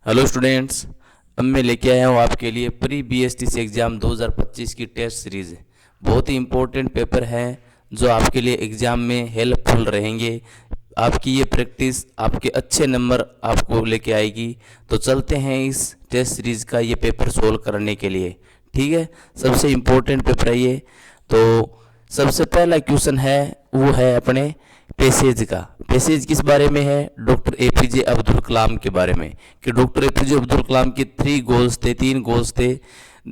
Hello students. अब मैं लेके आया हूँ आपके लिए प्री बीएसटीसी एग्ज़ाम 2025 की टेस्ट सीरीज़। बहुत ही इम्पोर्टेंट पेपर है जो आपके लिए एग्ज़ाम में हेल्पफुल रहेंगे। आपकी ये प्रैक्टिस आपके अच्छे नंबर आपको लेके आएगी। तो चलते हैं इस टेस्ट सीरीज़ का ये पेपर सोल्व करने के लिए। ठीक है, सबसे इम्पोर्टेंट पेपर है ये। तो सबसे पहला क्वेश्चन है वो है अपने पैसेज का। पैसेज किस बारे में है? डॉक्टर एपीजे अब्दुल कलाम के बारे में, कि डॉक्टर एपीजे अब्दुल कलाम के तीन गोल्स थे।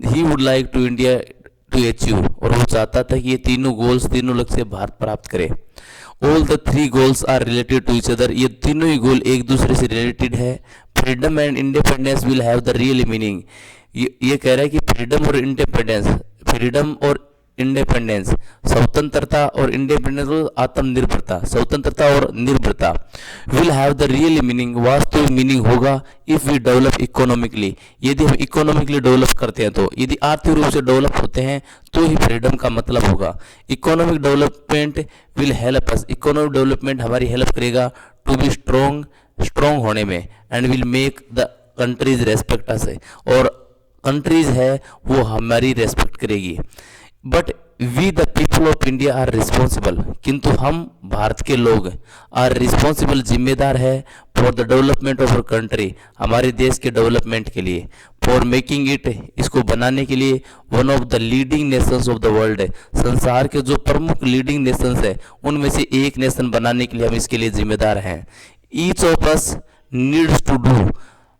He would like to India to achieve, और वो चाहता था कि ये तीनों गोल्स, तीनों लक्ष्य भारत प्राप्त करे। All the three goals are related to each other, ये तीनों ही गोल एक दूसरे से रिलेटेड है। Freedom and independence will have the real meaning, ये कह रहा है कि फ्रीडम और इंडिपेंडेंस, स्वतंत्रता और इंडिपेंडेंस, आत्मनिर्भरता, स्वतंत्रता और निर्भरता, will have the real meaning, वास्तविक मीनिंग होगा इफ वी डेवलप इकोनॉमिकली, यदि हम इकोनॉमिकली डेवलप करते हैं। तो यदि आर्थिक रूप से डेवलप होते हैं तो ही फ्रीडम का मतलब होगा। Economic development will help us, economic development हमारी हेल्प करेगा टू बी स्ट्रोंग होने में, and will make the countries respect us, और कंट्रीज है वो हमारी रेस्पेक्ट करेगी। But we the people of India are responsible, किंतु हम भारत के लोग आर रिस्पॉन्सिबल, जिम्मेदार है for the development of our country, हमारे देश के डेवलपमेंट के लिए, फॉर मेकिंग इट, इसको बनाने के लिए, one of the leading Nations of the world है, संसार के जो प्रमुख लीडिंग नेशंस है उनमें से एक नेशन बनाने के लिए हम इसके लिए जिम्मेदार हैं। Each of us needs to do,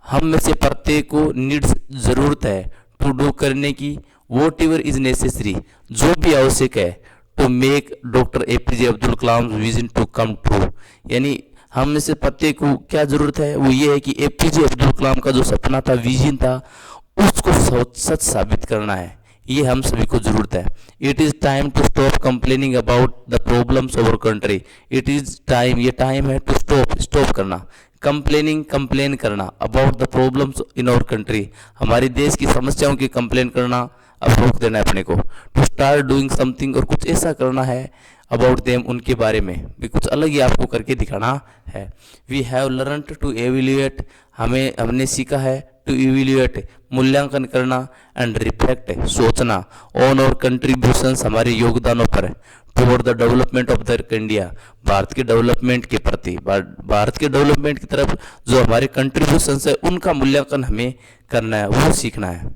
हम में से प्रत्येक को नीड्स, जरूरत है, टू डू करने की, वॉट एवर इज नेसेसरी, जो भी आवश्यक है, to make doctor APJ Abdul Kalam vision to come true, यानी हम में से प्रत्येक को क्या जरूरत है, वो ये है कि एपीजे अब्दुल कलाम का जो सपना था, विजन था, उसको सच साबित करना है। ये हम सभी को जरूरत है। It is time to stop complaining about the problems of our country, it is time, ये टाइम है टू स्टॉप करना, कंप्लेन करना, about the problems in our country, हमारे देश की समस्याओं की कंप्लेन करना अब रोक देना है अपने को। टू स्टार्ट डूइंग समथिंग, और कुछ ऐसा करना है अबाउट देम, उनके बारे में भी कुछ अलग ही आपको करके दिखाना है। We have learn to evaluate, हमने सीखा है, टू इवेल्यूएट, मूल्यांकन करना, एंड रिफ्लेक्ट, सोचना, ऑन और कंट्रीब्यूशंस, हमारे योगदानों पर, toward the development of the India, Bharat के डेवलपमेंट के प्रति, भारत के डेवलपमेंट की तरफ जो हमारे कंट्रीब्यूशंस है उनका मूल्यांकन हमें करना है, वो सीखना है,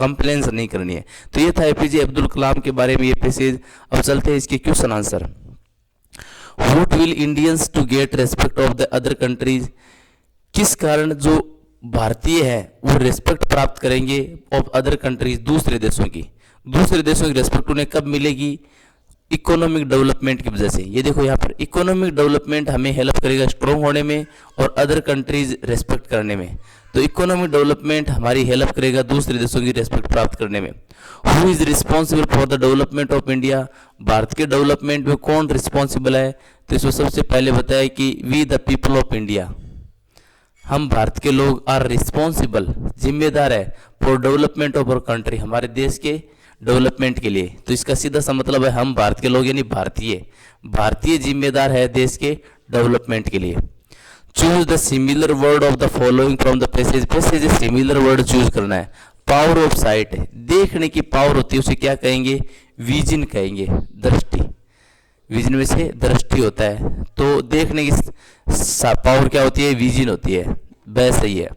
कंप्लेंस नहीं करनी है। तो ये था एपीजे अब्दुल कलाम के बारे में ये पैसेज। अब चलते हैं इसके question answer. What will Indians to get respect of the other countries, किस कारण जो भारतीय है वो रेस्पेक्ट प्राप्त करेंगे ऑफ अदर कंट्रीज, दूसरे देशों की रेस्पेक्ट उन्हें कब मिलेगी? इकोनॉमिक डेवलपमेंट की वजह से। ये देखो यहाँ पर इकोनॉमिक डेवलपमेंट हमें हेल्प करेगा स्ट्रॉन्ग होने में और अदर कंट्रीज रेस्पेक्ट करने में। तो इकोनॉमिक डेवलपमेंट हमारी हेल्प करेगा दूसरे देशों की रेस्पेक्ट प्राप्त करने में। Who is responsible for the development of India, Bharat के डेवलपमेंट में कौन रिस्पॉन्सिबल है? तो इसमें सबसे पहले बताया कि we the people of India, हम भारत के लोग, आर रिस्पॉन्सिबल, जिम्मेदार है, for development of our country, हमारे देश के डेवलपमेंट के लिए। तो इसका सीधा सा मतलब है हम भारत के लोग, यानी भारतीय जिम्मेदार है देश के डेवलपमेंट के लिए। Choose the similar word of the following from the passage similar word choose करना है। पावर ऑफ साइट, देखने की पावर होती है, उसे क्या कहेंगे? विजन कहेंगे, दृष्टि, विजन में से दृष्टि होता है, तो देखने की पावर क्या होती है? विजन होती है। वह सही है,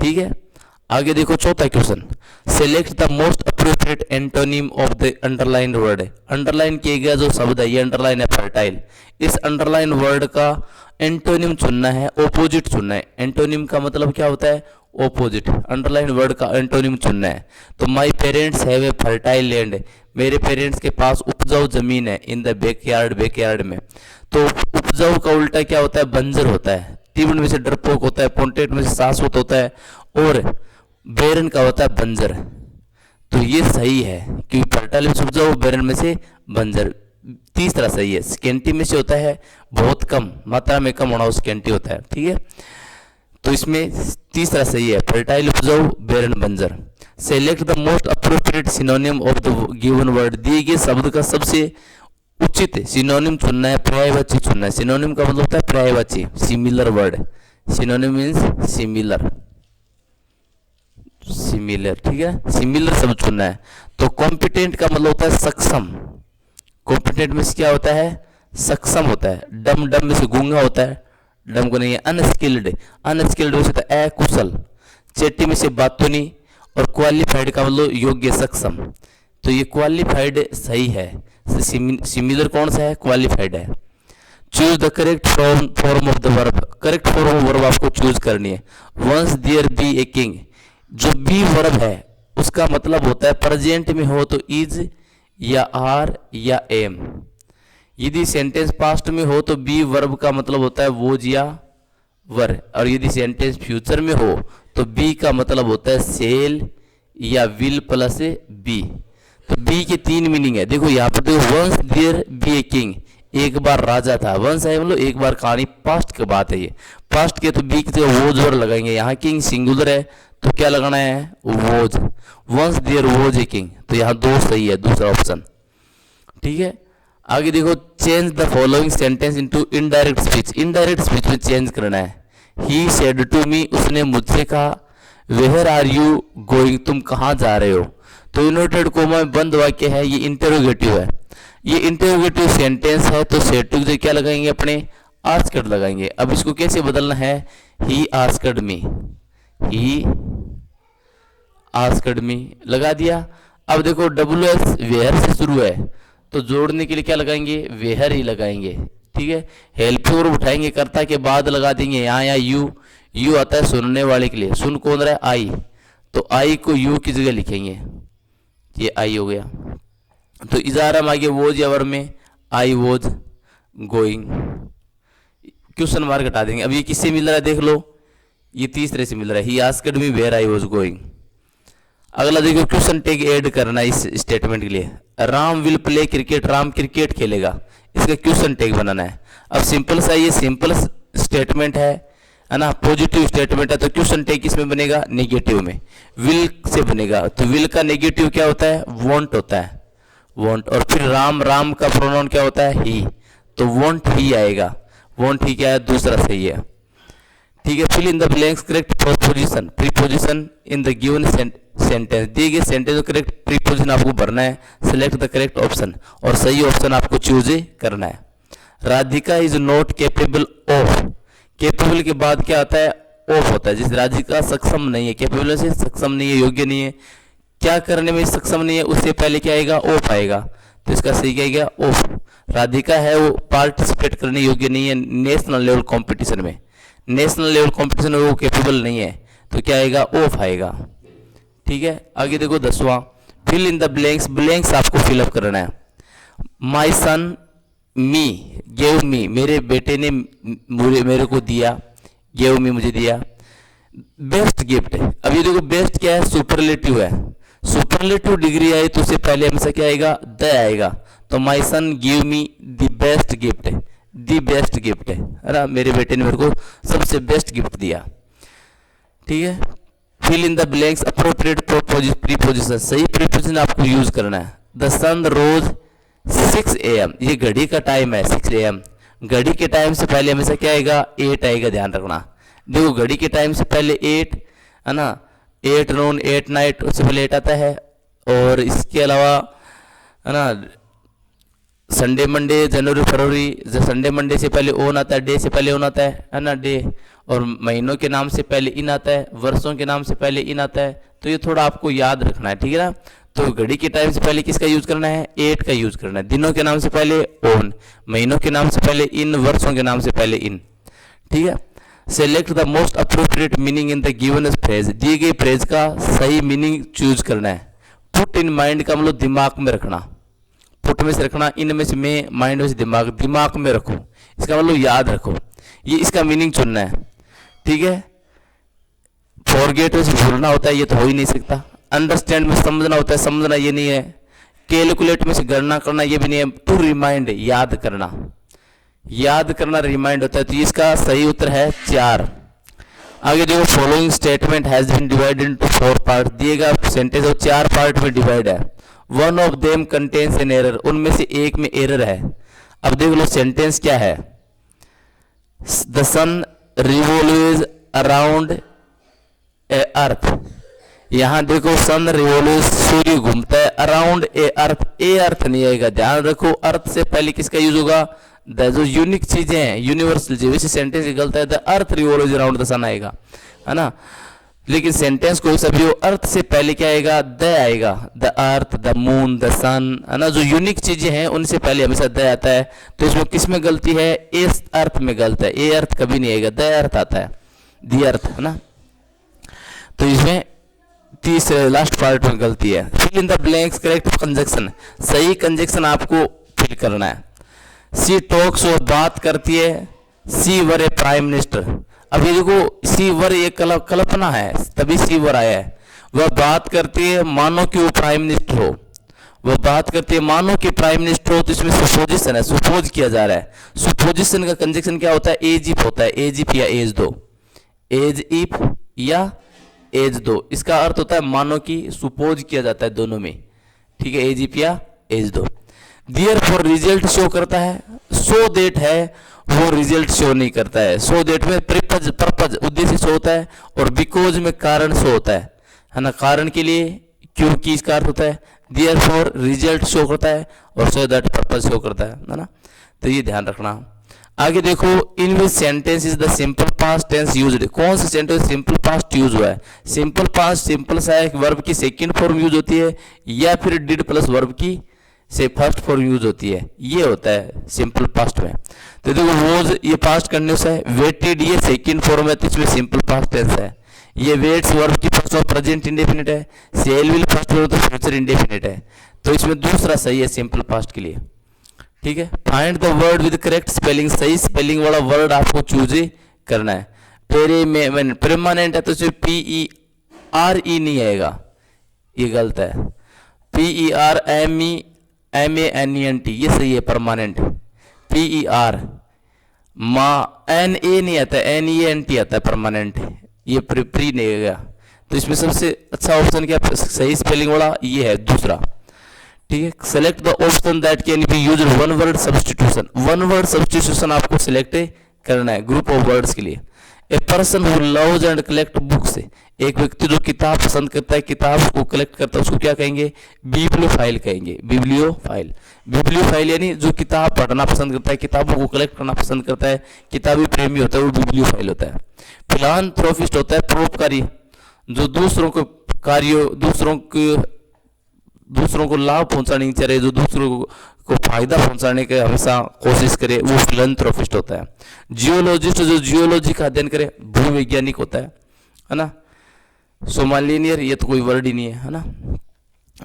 ठीक है। आगे देखो चौथा question, select the most appropriate antonym of the underline word. Underline किया गया जो शब्द है, ये अंडरलाइन है फर्टाइल, इस अंडरलाइन वर्ड का एंटोनिम चुनना है, ऑपोजिट चुनना है। एंटोनिम का मतलब क्या होता है? ऑपोजिट। अंडरलाइन वर्ड का एंटोनिम चुनना है। तो my parents have a fertile land, मेरे पेरेंट्स के पास उपजाऊ जमीन है, इन द बैकयार्ड में। तो उपजाऊ का उल्टा क्या होता है? बंजर होता है। तीवण में से डरपोक होता है, पोंटेट में से शाश्वत होता है, और बेरन का होता है बंजर। तो ये सही है क्योंकि फर्टाइल में से उपजाऊ, बेरन में से बंजर। तीसरा सही है। स्केंटी में से होता है बहुत कम मात्रा में, कम होना स्केंटी होता है, ठीक है। तो इसमें तीसरा सही है, फर्टाइल उपजाऊ, बेरन बंजर। Select the most appropriate synonym of the given word, दिए गए शब्द का सबसे उचित सिनोनिम चुनना है, पर्यायवाची चुनना है। सिनोनिम का मतलब होता है पर्यायवाची, similar word. Synonym means similar. Similar, ठीक है, सिमिलर शब्द चुनना है। तो कॉम्पिटेंट का मतलब होता है सक्षम, कॉम्पिटेंट में से क्या होता है, सक्षम होता है। डम, डम में से गूंगा होता है, डम को नहीं है। अनस्किल्ड, अनस्किल्ड में से होता है अकुशल। चेट्टी में से बातूनी, और क्वालिफाइड का मतलब योग्य, सक्षम। तो ये क्वालिफाइड सही है, सिमिलर कौन सा है, क्वालिफाइड है। Choose the correct form of the verb, correct form of verb आपको चूज करनी है। Once there be a king, जो बी वर्ब है उसका मतलब होता है प्रेजेंट में हो तो इज या आर या एम। यदि सेंटेंस पास्ट में हो तो बी वर्ब का मतलब होता है वोज या वर, और यदि सेंटेंस फ्यूचर में हो तो बी का मतलब होता है सेल या विल प्लस बी। तो बी के तीन मीनिंग है, देखो यहाँ पर देखो, once there be a king, एक बार राजा था। वंस है मतलब एक बार कहानी, पास्ट की बात है ये, पास्ट के तो बी के वोज वर लगाएंगे। यहाँ किंग सिंगुलर है तो क्या लगाना है, was. Once there was a king, तो यहाँ दो सही है, दूसरा ऑप्शन, ठीक है। आगे देखो, change the following sentence into indirect speech, indirect speech में चेंज करना है। ही सेड टू मी, उसने मुझसे कहा। वेयर आर यू गोइंग, तुम कहाँ जा रहे हो। तो इन्वर्टेड कोमा में बंद वाक्य है, ये इंटरोगेटिव है, ये इंटरोगेटिव सेंटेंस है, तो सेड टू से क्या लगाएंगे, अपने आस्क्ड लगाएंगे। अब इसको कैसे बदलना है, he asked me, he asked मी लगा दिया। अब देखो डब्ल्यू एस वेयर से शुरू है, तो जोड़ने के लिए क्या लगाएंगे, वेयर ही लगाएंगे, ठीक है। हेल्प और उठाएंगे, कर्ता के बाद लगा देंगे यहाँ या यू, यू आता है सुनने वाले के लिए, सुन कौन रहा है, आई, तो आई को यू की जगह लिखेंगे, ये आई हो गया। तो इजारा में आगे वोज या वर्ब में आई वोज गोइंग, क्वेश्चन मार्क हटा देंगे। अब ये किससे मिल रहा है देख लो, ये तीसरे से मिल रहा है, he asked me where I was going. अगला देखो, क्वेश्चन टैग ऐड करना इस स्टेटमेंट के लिए। Ram will play cricket, Ram cricket खेलेगा, इसका क्वेश्चन टैग बनाना है। अब सिंपल सा ये सिंपल स्टेटमेंट है ना, पॉजिटिव स्टेटमेंट है, तो क्वेश्चन टैग किसमें बनेगा, नेगेटिव में, विल से बनेगा। तो विल का नेगेटिव क्या होता है, वॉन्ट होता है, वॉन्ट। और फिर राम, राम का प्रोनाउन क्या होता है, ही, तो वॉन्ट ही आएगा, वॉन्ट ही क्या है, दूसरा सही है, ठीक है। Fill in the blanks correct preposition, preposition in the given sentence, दिए गए सेंटेंस में करेक्ट प्रीपोजिशन आपको भरना है। सेलेक्ट द करेक्ट ऑप्शन, और सही ऑप्शन आपको चूज करना है। Radhika is not capable of, capable के बाद क्या आता है, ऑफ होता है। जैसे राधिका सक्षम नहीं है, केपेबल से सक्षम नहीं है, योग्य नहीं है, क्या करने में सक्षम नहीं है, उससे पहले क्या आएगा, ऑफ आएगा, तो इसका सही क्या आएगा, ऑफ। राधिका है वो पार्टिसिपेट करने योग्य नहीं है नेशनल लेवल कंपटीशन में, नेशनल लेवल कंपटीशन में वो कैपेबल नहीं है, तो क्या आएगा, ऑफ आएगा, ठीक है। आगे देखो 10वां, fill in the blanks, blanks आपको फिलअप करना है। माई सन मी गेव मी, मेरे बेटे ने मेरे को दिया, गेव मी मुझे दिया। बेस्ट गिफ्ट, अब ये देखो बेस्ट क्या है, सुपरलेटिव है, सुपरलेटिव डिग्री आई तो उससे पहले हमेशा क्या आएगा, द आएगा। तो my son give me the best gift, the best gift है ना, मेरे बेटे ने मेरे को सबसे बेस्ट गिफ्ट दिया, ठीक है। Fill in the blanks appropriate preposition, सही प्रीपोजिशन आपको यूज करना है। द सन रोज 6 AM, ये घड़ी का टाइम है 6 AM, घड़ी के टाइम से पहले हमेशा क्या आएगा, 8 आएगा, ध्यान रखना। देखो घड़ी के टाइम से पहले 8 है ना, 8 नून 8 नाइट, उससे पहले 8 आता है। और इसके अलावा है ना, संडे मंडे जनवरी फरवरी, संडे मंडे से पहले ओन आता है, डे से पहले ओन आता है ना, डे। और महीनों के नाम से पहले इन आता है, वर्षों के नाम से पहले इन आता है, तो ये थोड़ा आपको याद रखना है, ठीक है ना। तो घड़ी के टाइम से पहले किसका यूज करना है, 8 का यूज करना है। दिनों के नाम से पहले ओन, महीनों के नाम से पहले इन, वर्षों के नाम से पहले इन, ठीक है। Select the most appropriate meaning in the given phrase, दी गई फ्रेज का सही मीनिंग चूज करना है। पुट इन माइंड का मतलब दिमाग में रखना, पुट में से रखना, इन में से में, माइंड में से दिमाग, दिमाग में रखो, इसका मतलब याद रखो, ये इसका मीनिंग चुनना है, ठीक है। फॉरगेट में से भूलना होता है, ये तो हो ही नहीं सकता। अंडरस्टैंड में समझना होता है, समझना ये नहीं है। कैलकुलेट में से गणना करना, ये भी नहीं है। टू रिमाइंड, याद करना, याद करना रिमाइंड होता है, तो इसका सही उत्तर है 4। आगे देखो, following statement has been divided into 4 part, दिएगा सेंटेंस और 4 पार्ट में डिवाइड है। One of them contains an error, उनमें से एक में एरर है। अब देख लो सेंटेंस क्या है, द सन रिवॉल्व्स अराउंड अर्थ, यहाँ देखो सन रिवॉल्व्स, सूर्य घूमता है अराउंड ए अर्थ, ए अर्थ नहीं आएगा, ध्यान रखो अर्थ से पहले किसका यूज होगा, द जो यूनिक चीजें हैं यूनिवर्सल चीज, वैसे सेंटेंस निकलता है the earth revolves around the sun आएगा, है ना। लेकिन सेंटेंस को सभी अर्थ से पहले क्या आएगा, द आएगा, the earth, the moon, the sun, है ना। जो यूनिक चीजें हैं उनसे पहले हमेशा द आता है। तो इसमें किस में गलती है, इस अर्थ में गलत है, ए अर्थ कभी नहीं आएगा, द अर्थ आता है, दी अर्थ, है ना। तो इसमें तीसरे लास्ट पार्ट में गलती है। Fill in the blanks correct conjunction, सही कंजक्शन आपको फिल करना है। सी टॉक्स, वो बात करती है, सी वर ए प्राइम मिनिस्टर। अब ये देखो सी वर ये कल्पना है तभी सी वर आया है। वह बात करती है मानो कि वो प्राइम मिनिस्टर हो, वह बात करती है मानो कि प्राइम मिनिस्टर हो, तो इसमें सुपोजिशन है, सुपोज किया जा रहा है। सुपोजिशन का कंजक्शन क्या होता है, एज इफ होता है, एज इफ या एज दो, एज इफ या एज दो, इसका अर्थ होता है मानो कि, सुपोज किया जाता है दोनों में, ठीक है, एज इफ या एज दो। दियर फॉर रिजल्ट शो करता है, सो देट है वो रिजल्ट शो नहीं करता है। सो देट में पर्पज उद्देश्य शो होता है, और बिकॉज में कारण शो होता है ना, कारण के लिए, क्योंकि इसका अर्थ होता है। दियर फॉर रिजल्ट शो करता है, और सो दैट पर्पज शो करता है ना। तो ये ध्यान रखना। आगे देखो, in which sentence is the simple past tense used, कौन सा सेंटेंस सिंपल पास्ट यूज हुआ है। सिंपल पास्ट सिंपल सा है, वर्ब की सेकंड फॉर्म यूज होती है, या फिर डिड प्लस वर्ब की से फर्स्ट फॉर्म यूज होती है, ये होता है सिंपल पास्ट में। तो देखो वॉज ये पास्ट कंटिन्यूस है, वेटेड ये सेकंड फॉर्म है, तो इसमें सिंपल पास्ट टेंस है। ये वेट्स वर्ब की फर्स्ट फॉर्म प्रेजेंट इंडेफिनिट है, सेल विल फर्स्ट फॉर्म तो फ्यूचर इंडेफिनिट है, तो इसमें दूसरा सही है सिंपल पास्ट के लिए, ठीक है। Find the word with correct spelling, सही स्पेलिंग वाला वर्ड आपको चूज करना है। परमानेंट है तो इसमें PERE नहीं आएगा, ये गलत है। PERMANENT ये सही है परमानेंट। PER NA नहीं आता, NENT आता है परमानेंट, ये प्री नहीं आएगा। तो इसमें सबसे अच्छा ऑप्शन क्या, सही स्पेलिंग वाला ये है दूसरा, ठीक है। Select the option that can be used one word substitution, one word substitution आपको सिलेक्ट करना है ग्रुप ऑफ वर्ड्स के लिए। A person who loves and collect books, एक व्यक्ति जो किताब पसंद करता है, किताब को कलेक्ट करता है, उसको क्या कहेंगे, बिब्लियोफाइल कहेंगे, बिब्लियोफाइल। बिब्लियोफाइल यानी जो किताब पढ़ना पसंद करता है, किताबों को कलेक्ट करना पसंद करता है, किताबी प्रेमी होता है, वो बिब्लियोफाइल होता है। फिलांथ्रोपिस्ट होता है परोपकारी, जो दूसरों को कार्यों, दूसरों को लाभ पहुंचाने की चाहे, जो दूसरों को फायदा पहुंचाने के हमेशा कोशिश करे, वो फिलैंथ्रोपिस्ट होता है। जियोलॉजिस्ट जो जियोलॉजी का अध्ययन करे, भूवैज्ञानिक होता है ना। सोमालिनियर ये तो कोई वर्ड ही नहीं है ना।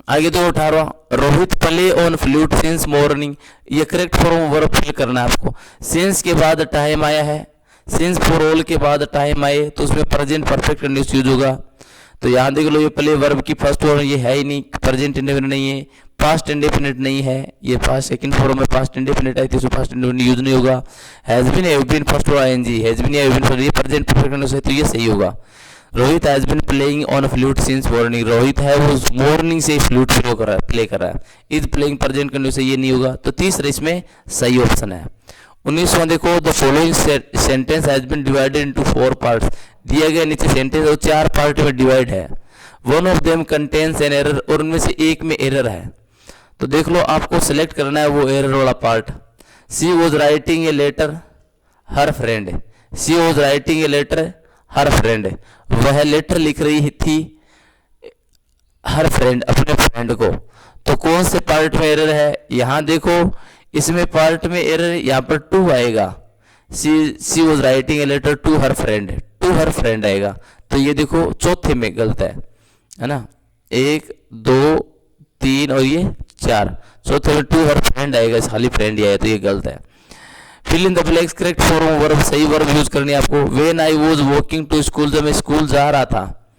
आगे तो 18 Rohit play on flute since morning, ये करेक्ट फॉर्म वर्ब फिल करना है आपको। सिंस के बाद टाइम आया है, सिंस फॉर ऑल के बाद टाइम आए तो उसमें प्रेजेंट परफेक्ट कंडीशन यूज होगा। तो यहाँ देख लो, ये प्ले वर्ब की फर्स्ट फॉर्म ये है ही नहीं, प्रेजेंट इंडेफिनिट नहीं है, पास्ट इंडेफिनिट नहीं है, ये पास्ट सेकंड फॉर्म में पास्ट इंडेफिनिट है, तो पास्ट इंडेफिनिट यूज नहीं होगा। Has been, have been first form ING, has been या हैव बीन ये प्रेजेंट परफेक्ट कंडीशन है, तो ये सही होगा। Rohit has been playing on flute since morning, Rohit है वो मॉर्निंग से फ्लूट प्ले कर रहा है, इज प्लेइंग प्रेजेंट कंडीशन, ये नहीं होगा। तो तीसरा इसमें सही ऑप्शन है। 19वां देखो, the following sentence has been divided into 4 parts, दिया गया नीचे सेंटेंस और 4 पार्ट में डिवाइड है। One of them contains an error, और उनमें से एक में एरर है। तो देख लो आपको सिलेक्ट करना है वो एरर वाला part. She was writing a letter her friend, she was writing a letter her friend, वह लेटर लिख रही थी हर फ्रेंड, अपने फ्रेंड को। तो कौन से पार्ट में एरर है, यहां देखो इसमें पार्ट में एरर यहाँ पर 2 आएगा। She was writing a letter to her friend आएगा। तो ये देखो चौथे में गलत है ना, 1 2 3 और ये 4, चौथे में टू हर फ्रेंड आएगा, खाली फ्रेंड ही आया, तो ये गलत है। Fill in the blanks correct form verb, सही वर्ब यूज करनी है आपको। When I was walking to school, जब मैं स्कूल जा रहा था,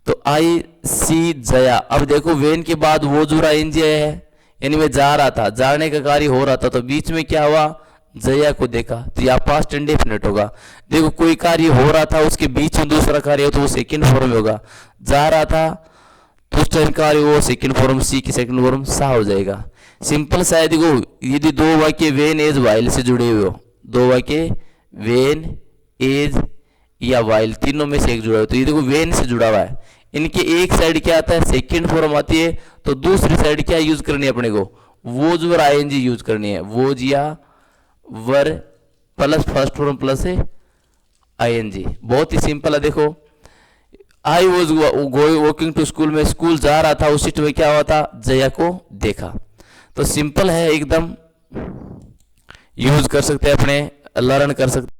तो आई सी जया। अब देखो वेन के बाद वो जो आईएनजी है, यानी मैं जा रहा था, जाने का कार्य हो रहा था, तो बीच में क्या हुआ, जया को देखा, तो यहाँ पास्ट इंडेफिनिट होगा। देखो कोई कार्य हो रहा था, उसके बीच में दूसरा कार्य हो तो वो सेकंड फॉर्म में होगा। जा रहा था तो उस टाइम कार्य वो सेकंड फॉर्म, सी की सेकंड फॉर्म सा हो जाएगा। सिंपल सा है। देखो यदि 2 वाक्य वेन एज वाइल से जुड़े हुए हो, 2 वाक्य वेन एज या वाइल तीनों में से एक जुड़ा हुआ, तो ये देखो वेन से जुड़ा हुआ है, इनके एक साइड क्या आता है, सेकंड फॉर्म आती है, तो दूसरी साइड क्या यूज करनी है अपने को, वोज वर आईएनजी यूज करनी है, वोज या were plus first form plus है आईएनजी। बहुत ही सिंपल है। देखो I was walking to school, में स्कूल जा रहा था, उसी में क्या हुआ था, जया को देखा। तो सिंपल है एकदम, यूज कर सकते हैं अपने, लर्न कर सकते